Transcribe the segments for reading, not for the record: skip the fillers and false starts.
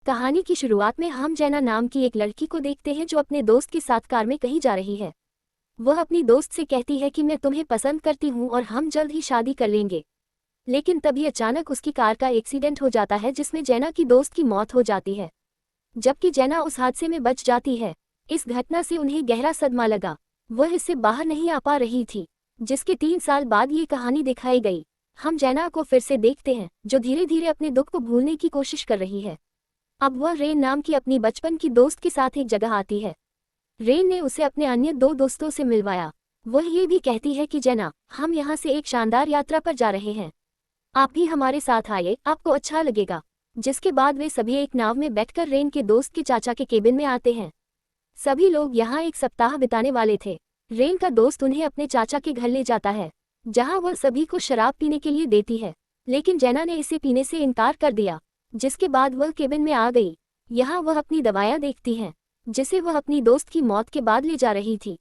कहानी की शुरुआत में हम जैना नाम की एक लड़की को देखते हैं जो अपने दोस्त के साथ कार में कहीं जा रही है। वह अपनी दोस्त से कहती है कि मैं तुम्हें पसंद करती हूँ और हम जल्द ही शादी कर लेंगे। लेकिन तभी अचानक उसकी कार का एक्सीडेंट हो जाता है जिसमें जैना की दोस्त की मौत हो जाती है, जबकि जैना उस हादसे में बच जाती है। इस घटना से उन्हें गहरा सदमा लगा। वह इससे बाहर नहीं आ पा रही थी। जिसके 3 साल बाद ये कहानी दिखाई गई। हम जैना को फिर से देखते हैं जो धीरे धीरे अपने दुख को भूलने की कोशिश कर रही है। अब वह रेन नाम की अपनी बचपन की दोस्त के साथ एक जगह आती है। रेन ने उसे अपने अन्य 2 दोस्तों से मिलवाया। वह ये भी कहती है कि जैना, हम यहाँ से एक शानदार यात्रा पर जा रहे हैं, आप भी हमारे साथ आइए, आपको अच्छा लगेगा। जिसके बाद वे सभी एक नाव में बैठकर रेन के दोस्त के चाचा के केबिन में आते हैं। सभी लोग यहाँ एक सप्ताह बिताने वाले थे। रेन का दोस्त उन्हें अपने चाचा के घर ले जाता है, जहाँ वह सभी को शराब पीने के लिए देती है, लेकिन जैना ने इसे पीने से इनकार कर दिया। जिसके बाद वह केबिन में आ गई। यहाँ वह अपनी दवाइयाँ देखती हैं, जिसे वह अपनी दोस्त की मौत के बाद ले जा रही थी।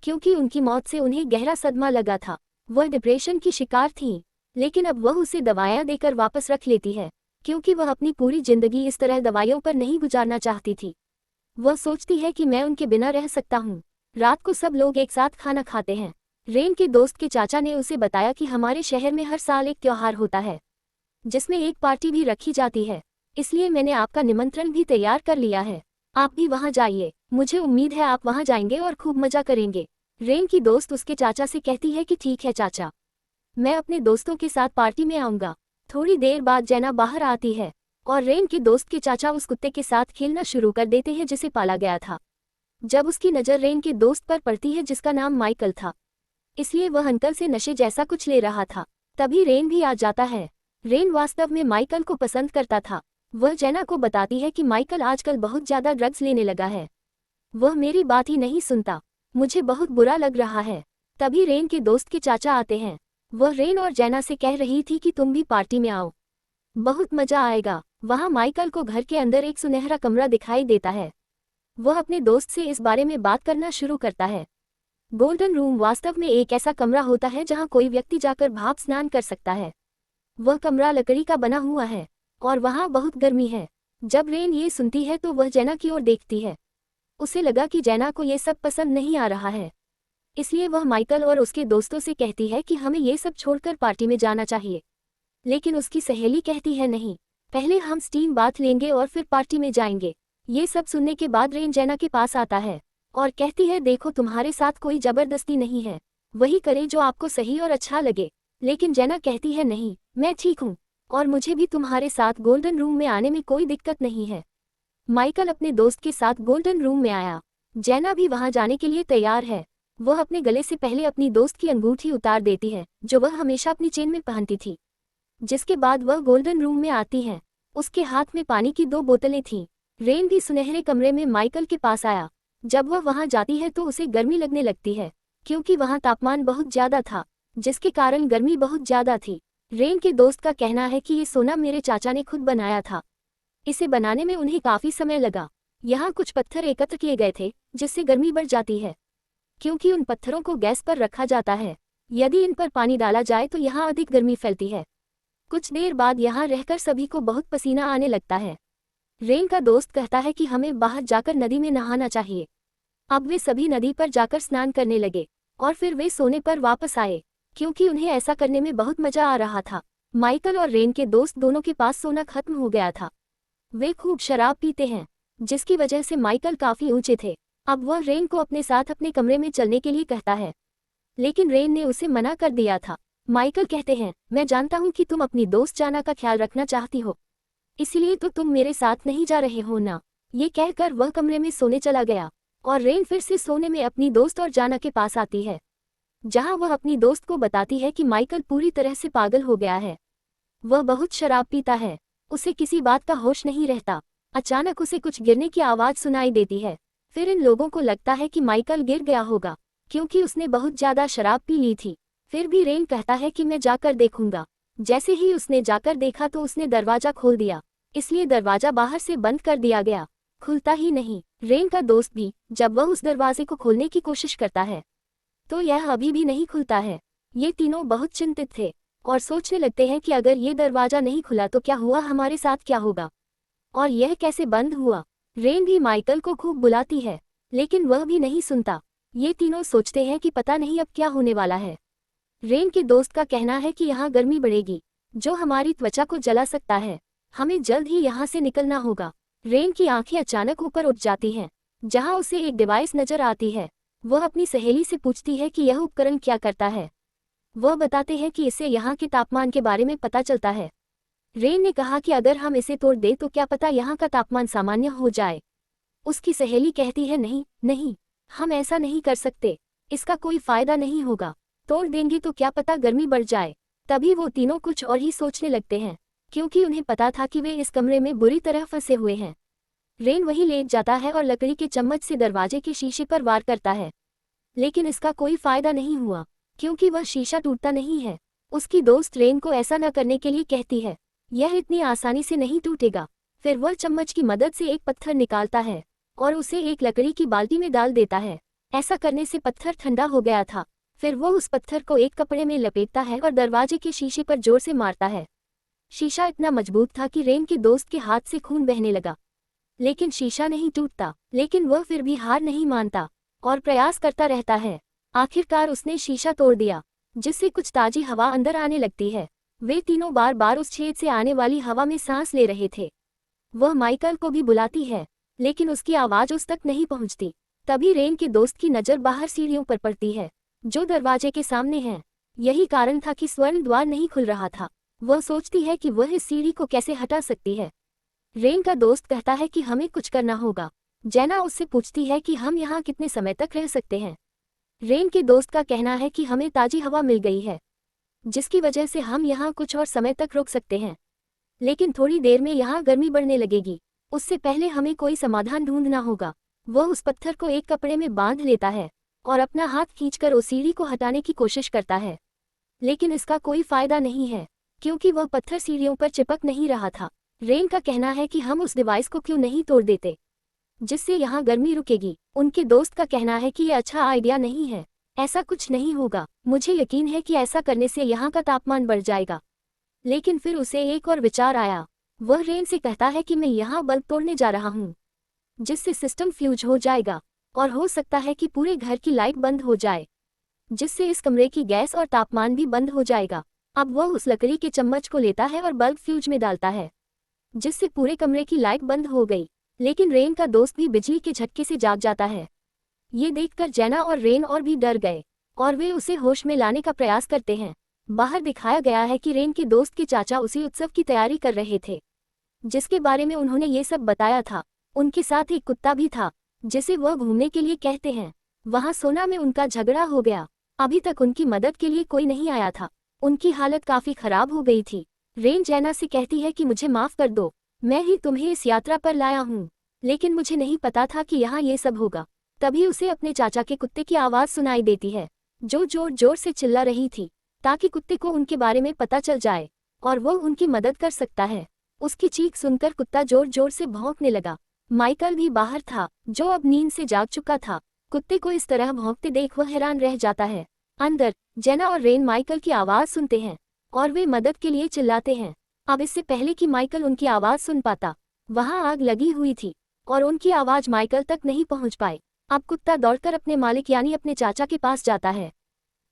क्योंकि उनकी मौत से उन्हें गहरा सदमा लगा था, वह डिप्रेशन की शिकार थीं, लेकिन अब वह उसे दवाइयाँ देकर वापस रख लेती है, क्योंकि वह अपनी पूरी जिंदगी इस तरह दवाइयों पर नहीं गुजारना चाहती थी। वह सोचती है कि मैं उनके बिना रह सकता हूँ। रात को सब लोग एक साथ खाना खाते हैं। रेन के दोस्त के चाचा ने उसे बताया कि हमारे शहर में हर साल एक त्योहार होता है, जिसमें एक पार्टी भी रखी जाती है, इसलिए मैंने आपका निमंत्रण भी तैयार कर लिया है, आप भी वहां जाइए। मुझे उम्मीद है आप वहां जाएंगे और खूब मजा करेंगे। रेन की दोस्त उसके चाचा से कहती है कि ठीक है चाचा, मैं अपने दोस्तों के साथ पार्टी में आऊँगा। थोड़ी देर बाद जैना बाहर आती है और रेन के दोस्त के चाचा उस कुत्ते के साथ खेलना शुरू कर देते हैं जिसे पाला गया था। जब उसकी नज़र रेन के दोस्त पर पड़ती है जिसका नाम माइकल था, इसलिए वह अंकल से नशे जैसा कुछ ले रहा था। तभी रेन भी आ जाता है। रेन वास्तव में माइकल को पसंद करता था। वह जैना को बताती है कि माइकल आजकल बहुत ज़्यादा ड्रग्स लेने लगा है, वह मेरी बात ही नहीं सुनता, मुझे बहुत बुरा लग रहा है। तभी रेन के दोस्त के चाचा आते हैं। वह रेन और जैना से कह रही थी कि तुम भी पार्टी में आओ, बहुत मजा आएगा। वहाँ माइकल को घर के अंदर एक सुनहरा कमरा दिखाई देता है। वह अपने दोस्त से इस बारे में बात करना शुरू करता है। गोल्डन रूम वास्तव में एक ऐसा कमरा होता है जहाँ कोई व्यक्ति जाकर भाप स्नान कर सकता है। वह कमरा लकड़ी का बना हुआ है और वहाँ बहुत गर्मी है। जब रेन ये सुनती है तो वह जैना की ओर देखती है। उसे लगा कि जैना को ये सब पसंद नहीं आ रहा है, इसलिए वह माइकल और उसके दोस्तों से कहती है कि हमें ये सब छोड़कर पार्टी में जाना चाहिए। लेकिन उसकी सहेली कहती है नहीं, पहले हम स्टीम बाथ लेंगे और फिर पार्टी में जाएंगे। ये सब सुनने के बाद रेन जैना के पास आता है और कहती है देखो तुम्हारे साथ कोई जबरदस्ती नहीं है, वही करे जो आपको सही और अच्छा लगे। लेकिन जैना कहती है नहीं, मैं ठीक हूँ और मुझे भी तुम्हारे साथ गोल्डन रूम में आने में कोई दिक्कत नहीं है। माइकल अपने दोस्त के साथ गोल्डन रूम में आया। जैना भी वहां जाने के लिए तैयार है। वह अपने गले से पहले अपनी दोस्त की अंगूठी उतार देती है जो वह हमेशा अपनी चेन में पहनती थी। जिसके बाद वह गोल्डन रूम में आती है। उसके हाथ में पानी की 2 बोतलें थीं। रेन भी सुनहरे कमरे में माइकल के पास आया। जब वह वहां जाती है तो उसे गर्मी लगने लगती है, क्योंकि वहां तापमान बहुत ज्यादा था, जिसके कारण गर्मी बहुत ज्यादा थी। रेन के दोस्त का कहना है कि ये सोना मेरे चाचा ने खुद बनाया था, इसे बनाने में उन्हें काफी समय लगा। यहाँ कुछ पत्थर एकत्र किए गए थे जिससे गर्मी बढ़ जाती है, क्योंकि उन पत्थरों को गैस पर रखा जाता है। यदि इन पर पानी डाला जाए तो यहाँ अधिक गर्मी फैलती है। कुछ देर बाद यहाँ रहकर सभी को बहुत पसीना आने लगता है। रेन का दोस्त कहता है कि हमें बाहर जाकर नदी में नहाना चाहिए। अब वे सभी नदी पर जाकर स्नान करने लगे और फिर वे सोने पर वापस आए, क्योंकि उन्हें ऐसा करने में बहुत मजा आ रहा था। माइकल और रेन के दोस्त दोनों के पास सोना खत्म हो गया था। वे खूब शराब पीते हैं, जिसकी वजह से माइकल काफी ऊंचे थे। अब वह रेन को अपने साथ अपने कमरे में चलने के लिए कहता है, लेकिन रेन ने उसे मना कर दिया था। माइकल कहते हैं, मैं जानता हूँ कि तुम अपनी दोस्त जाना का ख्याल रखना चाहती हो, इसलिए तो तुम मेरे साथ नहीं जा रहे हो ना। ये कहकर वह कमरे में सोने चला गया और रेन फिर से सोने में अपनी दोस्त और जाना के पास आती है, जहाँ वह अपनी दोस्त को बताती है कि माइकल पूरी तरह से पागल हो गया है। वह बहुत शराब पीता है, उसे किसी बात का होश नहीं रहता। अचानक उसे कुछ गिरने की आवाज़ सुनाई देती है। फिर इन लोगों को लगता है कि माइकल गिर गया होगा, क्योंकि उसने बहुत ज़्यादा शराब पी ली थी। फिर भी रेन कहता है कि मैं जाकर देखूंगा। जैसे ही उसने जाकर देखा तो उसने दरवाज़ा खोल दिया, इसलिए दरवाज़ा बाहर से बंद कर दिया गया, खुलता ही नहीं। रेन का दोस्त भी जब वह उस दरवाजे को खोलने की कोशिश करता है तो यह अभी भी नहीं खुलता है। ये तीनों बहुत चिंतित थे और सोचने लगते हैं कि अगर ये दरवाज़ा नहीं खुला तो क्या हुआ, हमारे साथ क्या होगा। और यह कैसे बंद हुआ? रेन भी माइकल को खूब बुलाती है, लेकिन वह भी नहीं सुनता। ये तीनों सोचते हैं कि पता नहीं अब क्या होने वाला है। रेन के दोस्त का कहना है कि यहाँ गर्मी बढ़ेगी, जो हमारी त्वचा को जला सकता है। हमें जल्द ही यहाँ से निकलना होगा। रेन की आंखें अचानक ऊपर उठ जाती हैं, जहाँ उसे एक डिवाइस नजर आती है। वह अपनी सहेली से पूछती है कि यह उपकरण क्या करता है। वह बताते हैं कि इससे यहाँ के तापमान के बारे में पता चलता है। रेन ने कहा कि अगर हम इसे तोड़ दें तो क्या पता यहाँ का तापमान सामान्य हो जाए। उसकी सहेली कहती है नहीं नहीं, हम ऐसा नहीं कर सकते, इसका कोई फायदा नहीं होगा। तोड़ देंगे तो क्या पता गर्मी बढ़ जाए। तभी वो तीनों कुछ और ही सोचने लगते हैं, क्योंकि उन्हें पता था कि वे इस कमरे में बुरी तरह फंसे हुए हैं। रेन वहीं लेट जाता है और लकड़ी के चम्मच से दरवाजे के शीशे पर वार करता है, लेकिन इसका कोई फायदा नहीं हुआ, क्योंकि वह शीशा टूटता नहीं है। उसकी दोस्त रेन को ऐसा न करने के लिए कहती है, यह इतनी आसानी से नहीं टूटेगा। फिर वह चम्मच की मदद से एक पत्थर निकालता है और उसे एक लकड़ी की बाल्टी में डाल देता है। ऐसा करने से पत्थर ठंडा हो गया था। फिर वह उस पत्थर को एक कपड़े में लपेटता है और दरवाजे के शीशे पर जोर से मारता है। शीशा इतना मजबूत था कि रेन के दोस्त के हाथ से खून बहने लगा, लेकिन शीशा नहीं टूटता। लेकिन वह फिर भी हार नहीं मानता और प्रयास करता रहता है। आखिरकार उसने शीशा तोड़ दिया, जिससे कुछ ताजी हवा अंदर आने लगती है। वे तीनों बार बार उस छेद से आने वाली हवा में सांस ले रहे थे। वह माइकल को भी बुलाती है, लेकिन उसकी आवाज उस तक नहीं पहुंचती। तभी रेन के दोस्त की नज़र बाहर सीढ़ियों पर पड़ती है, जो दरवाजे के सामने हैं। यही कारण था कि स्वर्ण द्वार नहीं खुल रहा था। वह सोचती है कि वह इस सीढ़ी को कैसे हटा सकती है। रेन का दोस्त कहता है कि हमें कुछ करना होगा। जेना उससे पूछती है कि हम यहाँ कितने समय तक रह सकते हैं। रेन के दोस्त का कहना है कि हमें ताजी हवा मिल गई है, जिसकी वजह से हम यहाँ कुछ और समय तक रुक सकते हैं, लेकिन थोड़ी देर में यहाँ गर्मी बढ़ने लगेगी। उससे पहले हमें कोई समाधान ढूंढना होगा। वह उस पत्थर को एक कपड़े में बांध लेता है और अपना हाथ खींचकर उस सीढ़ी को हटाने की कोशिश करता है, लेकिन इसका कोई फायदा नहीं है, क्योंकि वह पत्थर सीढ़ियों पर चिपक नहीं रहा था। रेन का कहना है कि हम उस डिवाइस को क्यों नहीं तोड़ देते, जिससे यहाँ गर्मी रुकेगी। उनके दोस्त का कहना है कि यह अच्छा आइडिया नहीं है, ऐसा कुछ नहीं होगा। मुझे यकीन है कि ऐसा करने से यहाँ का तापमान बढ़ जाएगा। लेकिन फिर उसे एक और विचार आया। वह रेन से कहता है कि मैं यहाँ बल्ब तोड़ने जा रहा हूँ, जिससे सिस्टम फ्यूज हो जाएगा और हो सकता है कि पूरे घर की लाइट बंद हो जाए, जिससे इस कमरे की गैस और तापमान भी बंद हो जाएगा। अब वह उस लकड़ी के चम्मच को लेता है और बल्ब फ्यूज में डालता है, जिससे पूरे कमरे की लाइट बंद हो गई। लेकिन रेन का दोस्त भी बिजली के झटके से जाग जाता है। ये देखकर जेना और रेन और भी डर गए और वे उसे होश में लाने का प्रयास करते हैं। बाहर दिखाया गया है कि रेन के दोस्त के चाचा उसी उत्सव की तैयारी कर रहे थे, जिसके बारे में उन्होंने ये सब बताया था। उनके साथ एक कुत्ता भी था, जिसे वह घूमने के लिए कहते हैं। वहाँ सोना में उनका झगड़ा हो गया। अभी तक उनकी मदद के लिए कोई नहीं आया था। उनकी हालत काफी खराब हो गई थी। रेन जेना से कहती है कि मुझे माफ कर दो, मैं ही तुम्हें इस यात्रा पर लाया हूँ, लेकिन मुझे नहीं पता था कि यहाँ ये सब होगा। तभी उसे अपने चाचा के कुत्ते की आवाज़ सुनाई देती है, जो जोर जोर से चिल्ला रही थी, ताकि कुत्ते को उनके बारे में पता चल जाए और वो उनकी मदद कर सकता है। उसकी चीख सुनकर कुत्ता जोर जोर से भौंकने लगा। माइकल भी बाहर था, जो अब नींद से जाग चुका था। कुत्ते को इस तरह भौंकते देख वह हैरान रह जाता है। अंदर जेना और रेन माइकल की आवाज़ सुनते हैं और वे मदद के लिए चिल्लाते हैं। अब इससे पहले कि माइकल उनकी आवाज़ सुन पाता, वहाँ आग लगी हुई थी और उनकी आवाज़ माइकल तक नहीं पहुँच पाई। अब कुत्ता दौड़कर अपने मालिक यानी अपने चाचा के पास जाता है।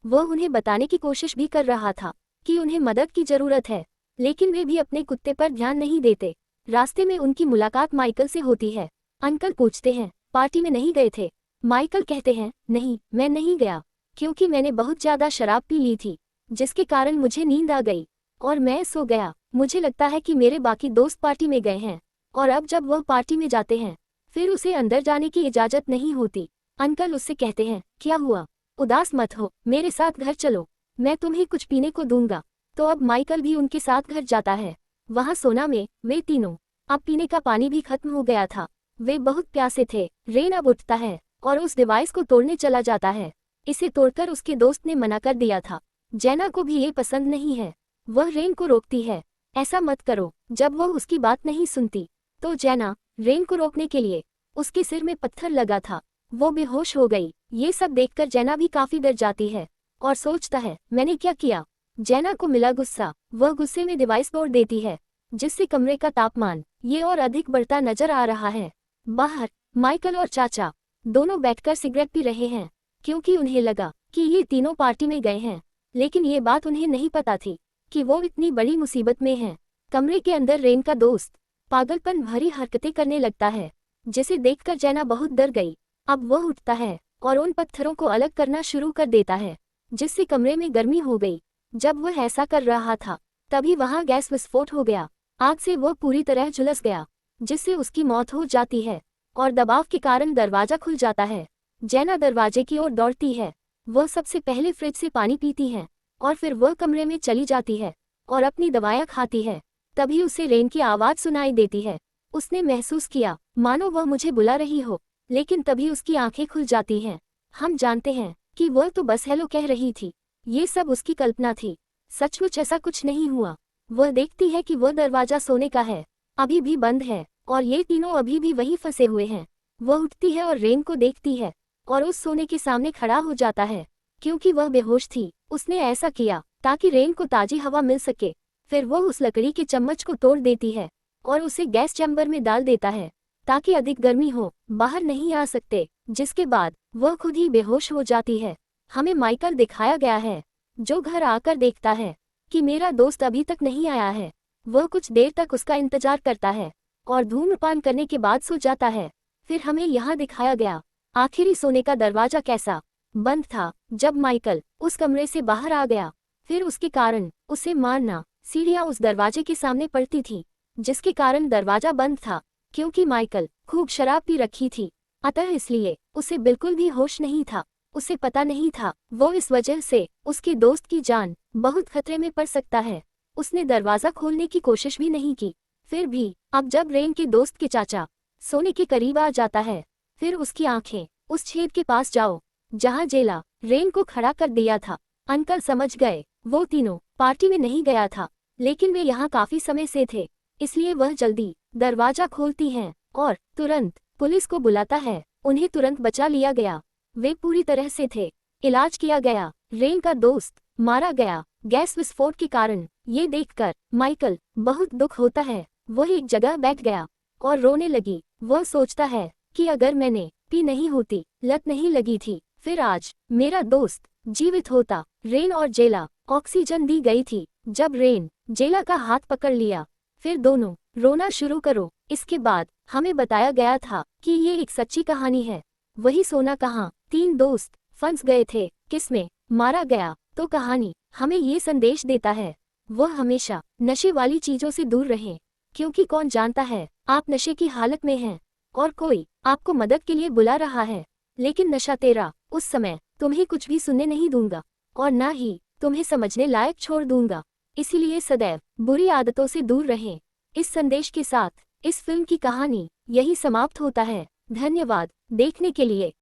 वह उन्हें बताने की कोशिश भी कर रहा था कि उन्हें मदद की ज़रूरत है, लेकिन वे भी अपने कुत्ते पर ध्यान नहीं देते। रास्ते में उनकी मुलाकात माइकल से होती है। अंकल पूछते हैं, पार्टी में नहीं गए थे? माइकल कहते हैं, नहीं, मैं नहीं गया, क्योंकि मैंने बहुत ज़्यादा शराब पी ली थी, जिसके कारण मुझे नींद आ गई और मैं सो गया। मुझे लगता है कि मेरे बाकी दोस्त पार्टी में गए हैं और अब जब वह पार्टी में जाते हैं, फिर उसे अंदर जाने की इजाज़त नहीं होती। अंकल उससे कहते हैं, क्या हुआ? उदास मत हो, मेरे साथ घर चलो, मैं तुम्हें कुछ पीने को दूंगा। तो अब माइकल भी उनके साथ घर जाता है। वहाँ सोना में वे तीनों, अब पीने का पानी भी खत्म हो गया था। वे बहुत प्यासे थे। रेन अब उठता है और उस डिवाइस को तोड़ने चला जाता है। इसे तोड़कर उसके दोस्त ने मना कर दिया था। जेना को भी ये पसंद नहीं है। वह रेन को रोकती है, ऐसा मत करो। जब वह उसकी बात नहीं सुनती, तो जेना रेन को रोकने के लिए उसके सिर में पत्थर लगा था। वो बेहोश हो गई। ये सब देखकर जेना भी काफी डर जाती है और सोचता है, मैंने क्या किया? जेना को मिला गुस्सा। वह गुस्से में डिवाइस तोड़ देती है जिससे कमरे का तापमान ये और अधिक बढ़ता नजर आ रहा है। बाहर माइकल और चाचा दोनों बैठकर सिगरेट पी रहे हैं, क्योंकि उन्हें लगा कि ये तीनों पार्टी में गए हैं, लेकिन ये बात उन्हें नहीं पता थी कि वो इतनी बड़ी मुसीबत में हैं। कमरे के अंदर रेन का दोस्त पागलपन भरी हरकतें करने लगता है, जिसे देखकर जैना बहुत डर गई। अब वह उठता है और उन पत्थरों को अलग करना शुरू कर देता है, जिससे कमरे में गर्मी हो गई। जब वह ऐसा कर रहा था तभी वहां गैस विस्फोट हो गया। आग से वह पूरी तरह झुलस गया, जिससे उसकी मौत हो जाती है और दबाव के कारण दरवाजा खुल जाता है। जैना दरवाजे की ओर दौड़ती है। वह सबसे पहले फ्रिज से पानी पीती है और फिर वह कमरे में चली जाती है और अपनी दवाएं खाती है। तभी उसे रेन की आवाज़ सुनाई देती है। उसने महसूस किया मानो वह मुझे बुला रही हो, लेकिन तभी उसकी आंखें खुल जाती हैं। हम जानते हैं कि वह तो बस हेलो कह रही थी। ये सब उसकी कल्पना थी, सचमुच ऐसा कुछ नहीं हुआ। वह देखती है कि वह दरवाजा सोने का है, अभी भी बंद है और ये तीनों अभी भी वहीं फंसे हुए हैं। वह उठती है और रेन को देखती है और उस सोने के सामने खड़ा हो जाता है। क्योंकि वह बेहोश थी, उसने ऐसा किया ताकि रेन को ताजी हवा मिल सके। फिर वह उस लकड़ी के चम्मच को तोड़ देती है और उसे गैस चैम्बर में डाल देता है ताकि अधिक गर्मी हो, बाहर नहीं आ सकते। जिसके बाद वह खुद ही बेहोश हो जाती है। हमें माइकल दिखाया गया है, जो घर आकर देखता है कि मेरा दोस्त अभी तक नहीं आया है। वह कुछ देर तक उसका इंतजार करता है और धूम्रपान करने के बाद सो जाता है। फिर हमें यहाँ दिखाया गया आखिरी सोने का दरवाजा कैसा बंद था जब माइकल उस कमरे से बाहर आ गया। फिर उसके कारण उसे मारना सीढ़ियाँ उस दरवाजे के सामने पड़ती थी, जिसके कारण दरवाजा बंद था। क्योंकि माइकल खूब शराब पी रखी थी, अतः इसलिए उसे बिल्कुल भी होश नहीं था। उसे पता नहीं था वो इस वजह से उसके दोस्त की जान बहुत खतरे में पड़ सकता है। उसने दरवाजा खोलने की कोशिश भी नहीं की। फिर भी अब जब रेन के दोस्त के चाचा सोने के करीब आ जाता है, फिर उसकी आंखें उस छेद के पास जाओ जहां जेला रेन को खड़ा कर दिया था। अंकल समझ गए वो तीनों पार्टी में नहीं गया था, लेकिन वे यहाँ काफी समय से थे, इसलिए वह जल्दी दरवाजा खोलती हैं और तुरंत पुलिस को बुलाता है। उन्हें तुरंत बचा लिया गया। वे पूरी तरह से थे, इलाज किया गया। रेन का दोस्त मारा गया गैस विस्फोट के कारण। ये देखकर माइकल बहुत दुख होता है। वह एक जगह बैठ गया और रोने लगी। वह सोचता है कि अगर मैंने पी नहीं होती, लत नहीं लगी थी, फिर आज मेरा दोस्त जीवित होता। रेन और जेला ऑक्सीजन दी गई थी। जब रेन जेला का हाथ पकड़ लिया, फिर दोनों रोना शुरू करो। इसके बाद हमें बताया गया था कि ये एक सच्ची कहानी है। वही सोना कहाँ, तीन दोस्त फंस गए थे, किसमें मारा गया। तो कहानी हमें ये संदेश देता है, वह हमेशा नशे वाली चीजों से दूर रहें, क्योंकि कौन जानता है आप नशे की हालत में हैं और कोई आपको मदद के लिए बुला रहा है, लेकिन नशा तेरा उस समय तुम्हें कुछ भी सुनने नहीं दूंगा और ना ही तुम्हें समझने लायक छोड़ दूंगा। इसीलिए सदैव बुरी आदतों से दूर रहें। इस संदेश के साथ इस फिल्म की कहानी यही समाप्त होता है। धन्यवाद देखने के लिए।